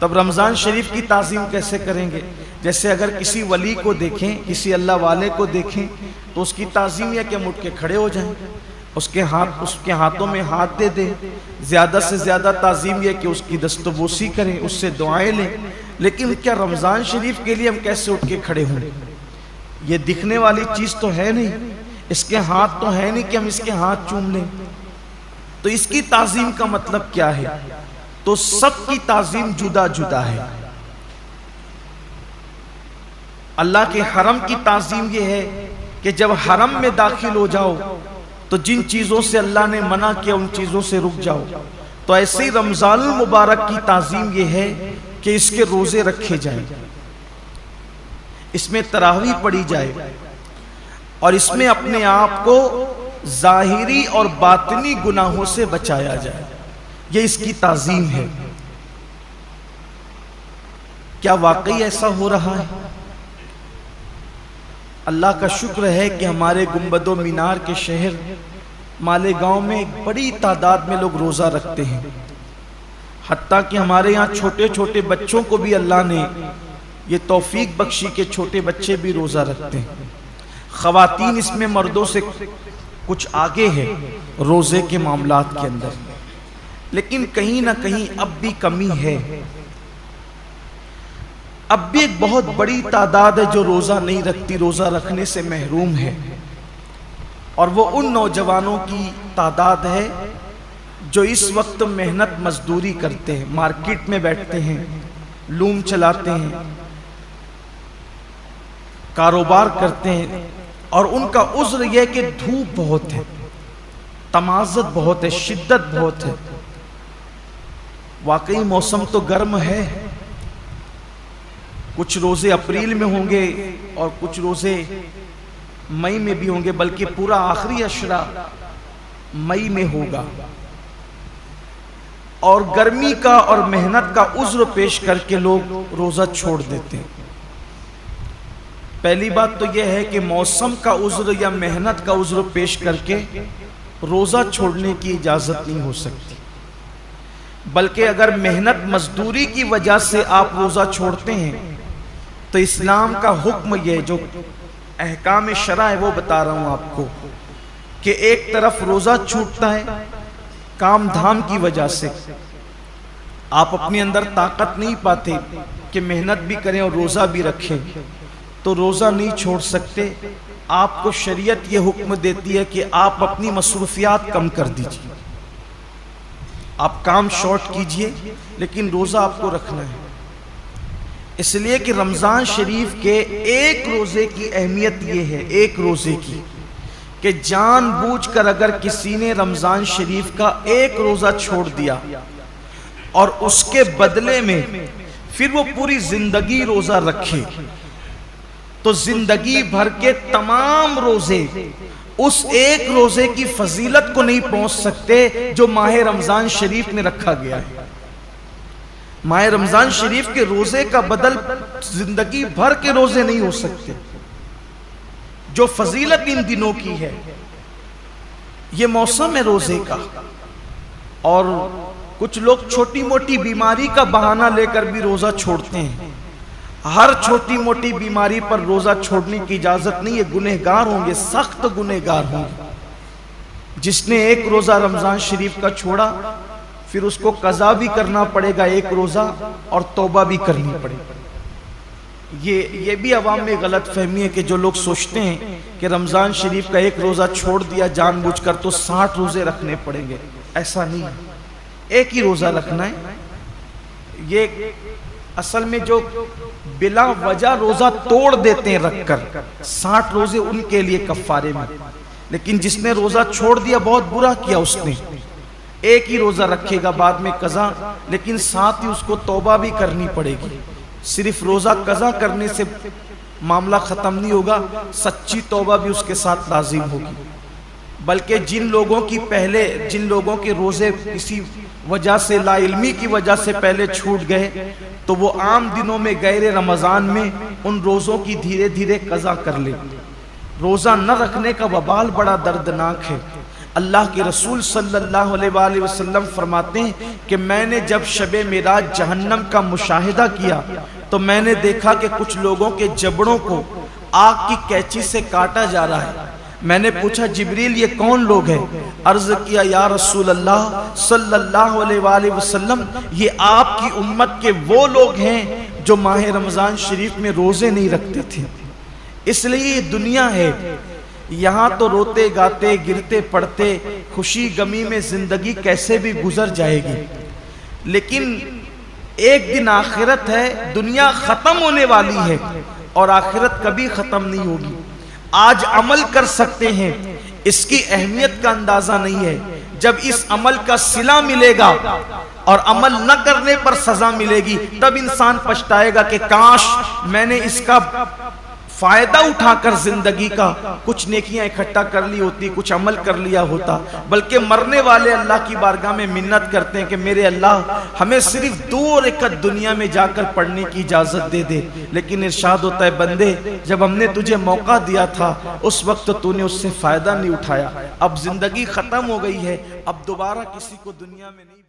तब रमज़ान शरीफ की ताज़ीम कैसे करेंगे? जैसे अगर किसी वली को देखें, किसी अल्लाह वाले को देखें, तो उसकी ताज़ीम यह कि हम उठ के खड़े हो जाएं, उसके हाथों में हाथ दे दें। ज़्यादा से ज़्यादा ताज़ीम यह कि उसकी दस्तबोसी करें, उससे दुआएं लें। लेकिन क्या रमज़ान शरीफ के लिए हम कैसे उठ के खड़े हों? ये दिखने वाली चीज़ तो है नहीं, इसके हाथ तो है नहीं कि हम इसके हाथ चूम लें। तो इसकी ताज़ीम का मतलब क्या है? तो सबकी ताज़ीम जुदा जुदा है। अल्लाह के हरम की ताज़ीम यह है कि जब हरम में दाखिल हो जाओ तो जिन चीज़ों से अल्लाह ने मना किया उन चीज़ों से रुक जाओ। तो ऐसे ही रमज़ान मुबारक की ताज़ीम यह है कि इसके रोज़े रखे जाएं, इसमें तरावी पढ़ी जाए और इसमें अपने आप को ज़ाहिरी और बातिनी गुनाहों से बचाया जाए। ये इसकी ताज़ीम है। क्या वाकई ऐसा हो रहा है? अल्लाह का शुक्र है कि हमारे गुंबदो मीनार के शहर मालेगांव में एक बड़ी तादाद में लोग रोज़ा रखते हैं। हत्ता कि हमारे यहाँ छोटे छोटे बच्चों को भी अल्लाह ने ये तौफीक बख्शी के छोटे बच्चे भी रोज़ा रखते हैं। ख़वातीन इसमें मर्दों से कुछ आगे है रोज़े के मामलात के अंदर, लेकिन कहीं ना कहीं अब भी कमी है। अब भी एक बहुत बड़ी तादाद है जो रोज़ा नहीं रखती, रोज़ा रखने से महरूम है। और वो उन नौजवानों की तादाद है जो इस वक्त मेहनत मजदूरी करते हैं, मार्केट में बैठते हैं, लूम चलाते हैं, कारोबार करते हैं, और उनका उज़्र यह कि धूप बहुत है, तमाज़त बहुत है, शिद्दत बहुत है। वाकई मौसम तो गर्म है। कुछ रोज़े अप्रैल में होंगे और कुछ रोज़े मई में भी होंगे, बल्कि पूरा आखिरी अशरा मई में होगा। और गर्मी का और मेहनत का उज़्र पेश करके लोग रोज़ा छोड़ देते हैं। पहली बात तो यह है कि मौसम का उज़्र या मेहनत का उज़्र पेश करके रोज़ा छोड़ने की इजाज़त नहीं हो सकती, बल्कि अगर मेहनत मजदूरी की वजह से आप रोज़ा छोड़ते हैं तो इस्लाम का हुक्म यह जो अहकाम शरा है वो बता रहा हूँ आपको कि एक तरफ रोज़ा छूटता है काम धाम की वजह से, आप अपने अंदर ताकत नहीं पाते कि मेहनत भी करें और रोज़ा भी रखें, तो रोज़ा नहीं छोड़ सकते। आपको शरीयत ये हुक्म देती है कि आप अपनी मसरूफियात कम कर दीजिए, आप काम शॉर्ट कीजिए, लेकिन रोज़ा आपको रखना है। इसलिए कि रमज़ान शरीफ के एक रोज़े की अहमियत ये है, एक रोज़े की, कि जानबूझकर अगर किसी ने रमज़ान शरीफ का एक रोज़ा छोड़ दिया और उसके बदले में फिर वो पूरी ज़िंदगी रोज़ा रखे, तो जिंदगी भर के तमाम रोजे उस एक रोजे की फजीलत को नहीं पहुंच सकते जो माह रमजान शरीफ में रखा गया है। माह रमजान शरीफ के रोजे का बदल जिंदगी भर के रोजे नहीं हो सकते। जो फजीलत इन दिनों की है, ये मौसम है रोजे का। और कुछ लोग छोटी मोटी बीमारी का बहाना लेकर भी रोजा छोड़ते हैं। हर छोटी मोटी बीमारी पर रोजा छोड़ने की इजाजत नहीं है, गुनहगार होंगे, सख्त गुनहगार होंगे। जिसने एक रोजा रमजान शरीफ का छोड़ा फिर उसको कज़ा भी करना पड़ेगा एक रोजा, और तौबा भी करनी पड़ेगी। ये भी अवाम में गलत फहमी है कि जो लोग सोचते हैं कि रमजान शरीफ का एक रोजा छोड़ दिया जानबूझकर तो 60 रोजे रखने पड़ेंगे, ऐसा नहीं है। एक ही रोजा रखना है। ये असल में जो बिला वजह रोजा तोड़ देते हैं रखकर, 60 रोजे उनके लिए कफ्फारे में। लेकिन जिसने रोजा छोड़ दिया बहुत बुरा किया उसने। एक ही रोजा रखेगा बाद में कज़ा, लेकिन साथ ही उसको तौबा भी करनी पड़ेगी। सिर्फ रोजा कज़ा करने से मामला खत्म नहीं होगा, सच्ची तौबा भी उसके साथ लाजिम होगी। बल्कि जिन लोगों के रोजे किसी वजह से, लाइल्मी की वजह से पहले छूट गए, तो वो आम दिनों में गैर रमज़ान में उन रोज़ों की धीरे धीरे कज़ा कर ले। रोज़ा न रखने का वबाल बड़ा दर्दनाक है। अल्लाह के रसूल सल्लल्लाहु अलैहि वसल्लम फरमाते हैं कि मैंने जब शबे मेराज जहन्नम का मुशाहिदा किया तो मैंने देखा कि कुछ लोगों के जबड़ों को आग की कैंची से काटा जा रहा है। मैंने पूछा जिब्रील ये कौन लोग हैं? अर्ज किया या रसूल अल्लाह सल्लल्लाहु अलैहि वसल्लम ये आपकी उम्मत के वो लोग हैं जो माह रमजान शरीफ में रोजे नहीं रखते थे। इसलिए ये दुनिया है, यहाँ तो रोते गाते गिरते पड़ते खुशी गमी में जिंदगी कैसे भी गुजर जाएगी, लेकिन एक दिन आखिरत है, दुनिया खत्म होने वाली है और आखिरत कभी खत्म नहीं होगी। आज अमल कर सकते हैं, इसकी अहमियत का अंदाजा नहीं है। जब इस अमल का सिला मिलेगा और अमल न करने पर सजा मिलेगी, तब इंसान पछताएगा कि काश मैंने इसका फायदा उठाकर जिंदगी का कुछ नेकियां इकट्ठा कर ली होती, कुछ अमल कर लिया होता। बल्कि मरने वाले अल्लाह की बारगाह में मिन्नत करते हैं कि मेरे अल्लाह हमें सिर्फ 2 रकअत दुनिया में जाकर पढ़ने की इजाजत दे दे। लेकिन इरशाद होता है बंदे जब हमने तुझे मौका दिया था उस वक्त तो तूने उससे फायदा नहीं उठाया। अब जिंदगी खत्म हो गई है, अब दोबारा किसी को दुनिया में नहीं